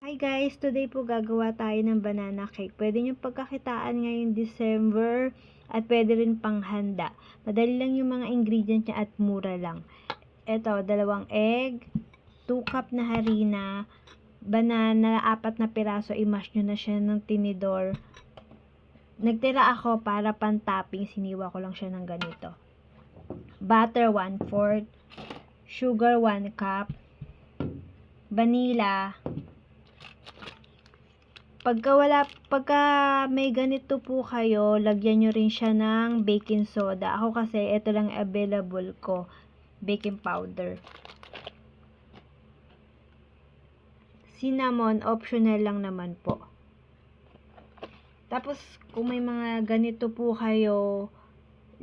Hi guys! Today po gagawa tayo ng banana cake. Pwede nyo pagkakitaan ngayong December at pwede rin panghanda. Madali lang yung mga ingredients niya at mura lang. Ito, 2 egg, 2 cup na harina, banana, 4 na piraso, i-mash nyo na siya ng tinidor. Nagtira ako para pan-topping, siniwa ko lang siya ng ganito. Butter 1/4, sugar 1 cup, vanilla. Pagka may ganito po kayo, lagyan nyo rin siya ng baking soda. Ako kasi, ito lang available ko, baking powder. Cinnamon, optional lang naman po. Tapos, kung may mga ganito po kayo,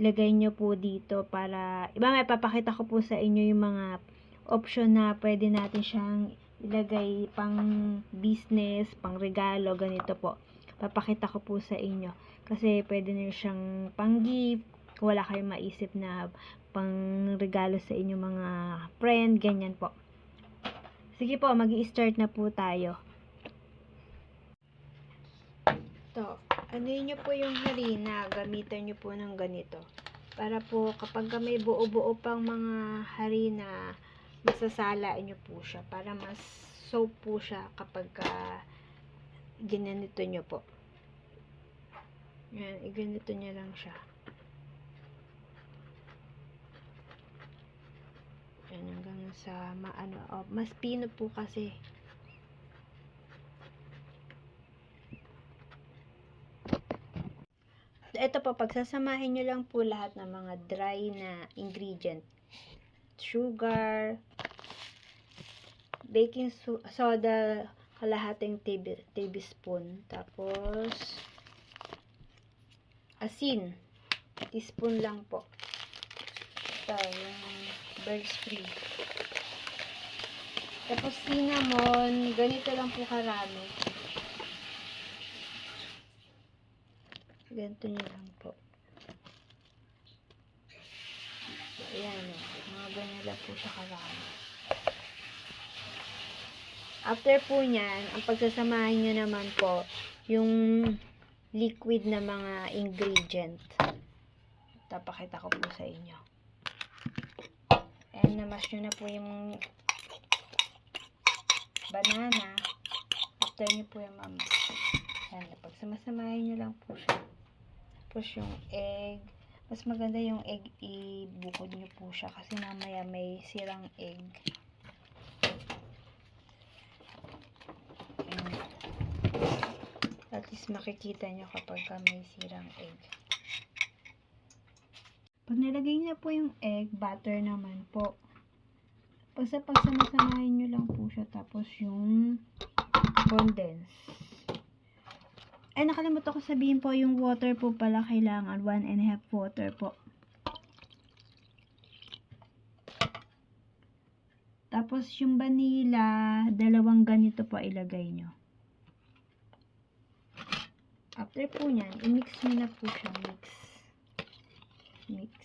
lagay nyo po dito para, may papakita ko po sa inyo yung mga option na pwede natin siyang ilagay pang business, pang regalo, ganito po. Papakita ko po sa inyo. Kasi pwede na siyang pang gift, kung wala kayong maisip na pang regalo sa inyong mga friend, ganyan po. Sige po, mag-i-start na po tayo. To, ano nyo po yung harina, gamitan nyo po ng ganito. Para po kapag may buo-buo pang mga harina, masasala nyo po siya para mas soap po siya kapag ginanito nyo po. Yan, iganito nyo lang siya. Yan, hanggang sa mas pino po kasi. Ito po, pagsasamahin nyo lang po lahat ng mga dry na ingredient. Sugar, baking soda, kalahating tablespoon. Tapos, asin, teaspoon lang po. Ito, yung bird spray. Tapos, cinnamon, ganito lang po karami. Ganito nyo lang po. Ayan, mga ganyan lang po siya karami. After po nyan, ang pagsasamahin nyo naman po, yung liquid na mga ingredient. Tapakita ko po sa inyo. And namash nyo na po yung banana. After nyo po yung mamash. Ayan, pagsamasamahin nyo lang po siya. Tapos yung egg. Mas maganda yung egg, ibukod nyo po siya kasi mamaya may sirang egg. At least makikita nyo kapag may sirang egg. Pag nalagay na po yung egg, butter naman po. Pagsamasamahin nyo lang po siya. Tapos yung condense. Ay, nakalimutan ko sabihin po, yung water po pala kailangan 1.5 water po. Tapos yung vanilla, 2 ganito po ilagay nyo. After po nyan, i-mix nyo na po siya. Mix.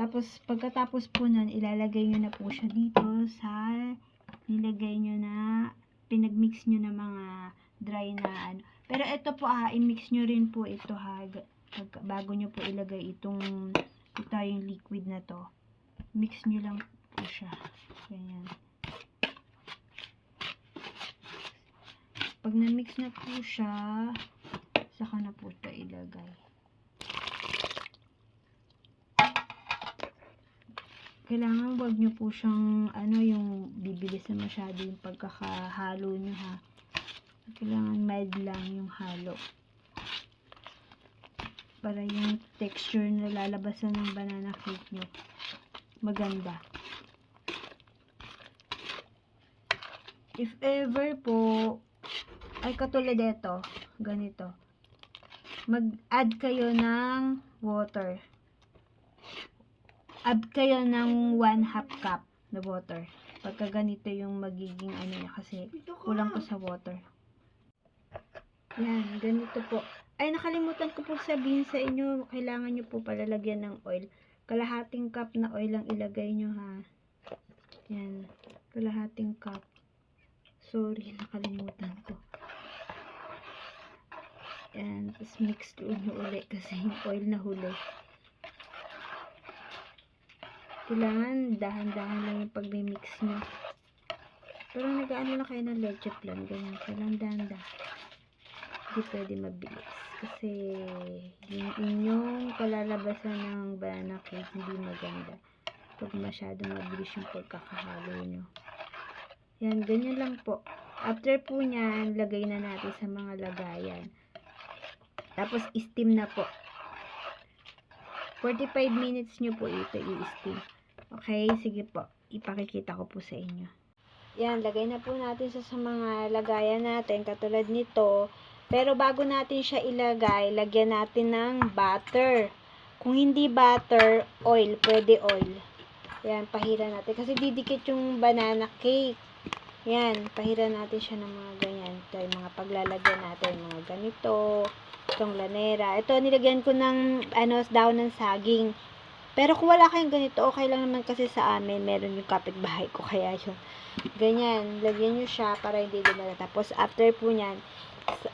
Tapos, pagkatapos po nyan, ilalagay nyo na po siya dito sa nilagay nyo na, pinagmix nyo na mga dry na ano. Pero ito po i-mix nyo rin po ito bago nyo po ilagay ito yung liquid na to. Mix nyo lang po siya. Ganyan. Pag na-mix na po siya, saka na po ito ilagay. Kailangan wag nyo po siyang yung bibilis na masyado yung pagkakahalo nyo Kailangan mild lang yung halo. Para yung texture na lalabasan ng banana cake nyo maganda. If ever po, ay katulad ito, ganito. Mag-add kayo ng water. Add kayo ng 1/2 cup na water. Pagka ganito yung magiging niya kasi kulang po sa water. Yan, ganito po. Ay, nakalimutan ko po sabihin sa inyo, kailangan nyo po pala lagyan ng oil. Kalahating cup na oil lang ilagay nyo ha. Yan. Kalahating cup. Sorry, nakalimutan ko. Yan. Tapos mix nyo ulit kasi yung oil na huli. Kailangan dahan-dahan lang yung pag-mix nyo. Pero nag-ano na kayo ng leche plan. Ganyan. Kailangan dahan-dahan. Hindi pwede mabilis. Kasi yung inyong kalalabasan ng banana cake hindi maganda. Pag masyadong mabilis yung pagkakahalo nyo. Yan, ganyan lang po. After po nyan, lagay na natin sa mga lagayan. Tapos, steam na po. 45 minutes nyo po ito i-steam. Okay, sige po. Ipakikita ko po sa inyo. Yan, lagay na po natin sa mga lagayan natin, katulad nito. Pero bago natin siya ilagay, lagyan natin ng butter. Kung hindi butter, oil. Pwede oil. Yan, pahiran natin. Kasi didikit yung banana cake. Yan, pahiran natin siya ng mga ganyan. Ito yung mga paglalagyan natin. Mga ganito. Itong lanera. Ito, nilagyan ko ng daon ng saging. Pero kung wala kayong ganito, okay lang naman kasi sa amin. Meron yung kapitbahay ko. Kaya yun. Ganyan. Lagyan nyo siya para hindi dumala. Tapos, after po nyan,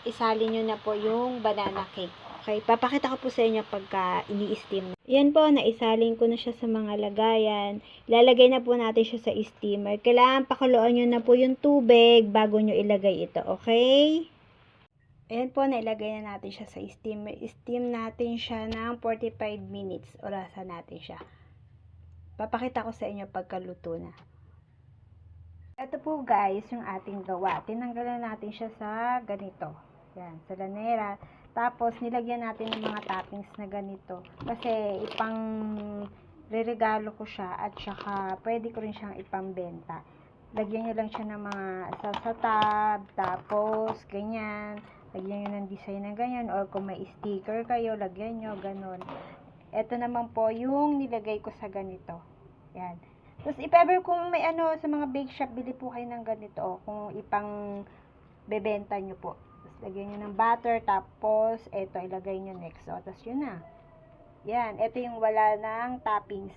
isalin nyo na po yung banana cake. Okay, papakita ko po sa inyo pagka ini-steam. Yan po, naisalin ko na siya sa mga lagayan. Lalagay na po natin siya sa steamer. Kailangan pakuluan nyo na po yung tubig bago nyo ilagay ito. Okay? Ayan po, nailagay na natin siya sa steamer. Steam natin siya ng 45 minutes. Orasan natin siya. Papakita ko sa inyo pagkaluto na. Ito po guys, yung ating gawa. Tinanggalan natin siya sa ganito. Yan, sa lanera. Tapos, nilagyan natin ng mga toppings na ganito. Kasi, re-regalo ko siya at saka, pwede ko rin siyang ipambenta. Lagyan nyo lang siya ng mga sa tab, tapos, ganyan. Lagyan nyo ng design na ganyan. Or kung may sticker kayo, lagyan nyo, ganon. Ito naman po, yung nilagay ko sa ganito. Yan. Tapos, if ever kung may sa mga bake shop, bili po kayo ng ganito. Kung ipang bebenta nyo po. Lagyan nyo ng butter, tapos, eto, ilagay nyo next. O, tapos yun na. Yan, eto yung wala ng toppings.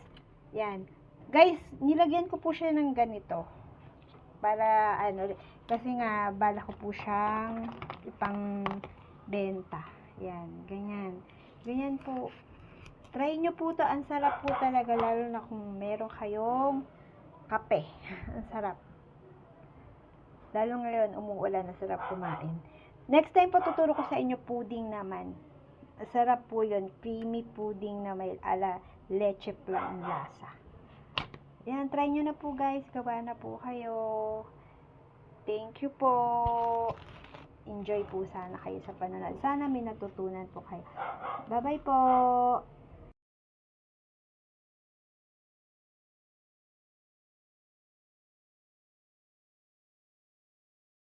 Yan. Guys, nilagyan ko po siya ng ganito. Para, kasi nga, bala ko po siyang ipang benta. Yan, ganyan. Ganyan po. Try nyo po to. Ang sarap po talaga, lalo na kung meron kayong kape. Ang sarap. Lalo ngayon, umuulan, na sarap kumain. Next time po, tuturo ko sa inyo pudding naman. Sarap po yun. Creamy pudding na may ala leche plan lasa. Yan, try nyo na po guys. Gawa na po kayo. Thank you po. Enjoy po sana kayo sa panonood. Sana may natutunan po kayo. Bye-bye po.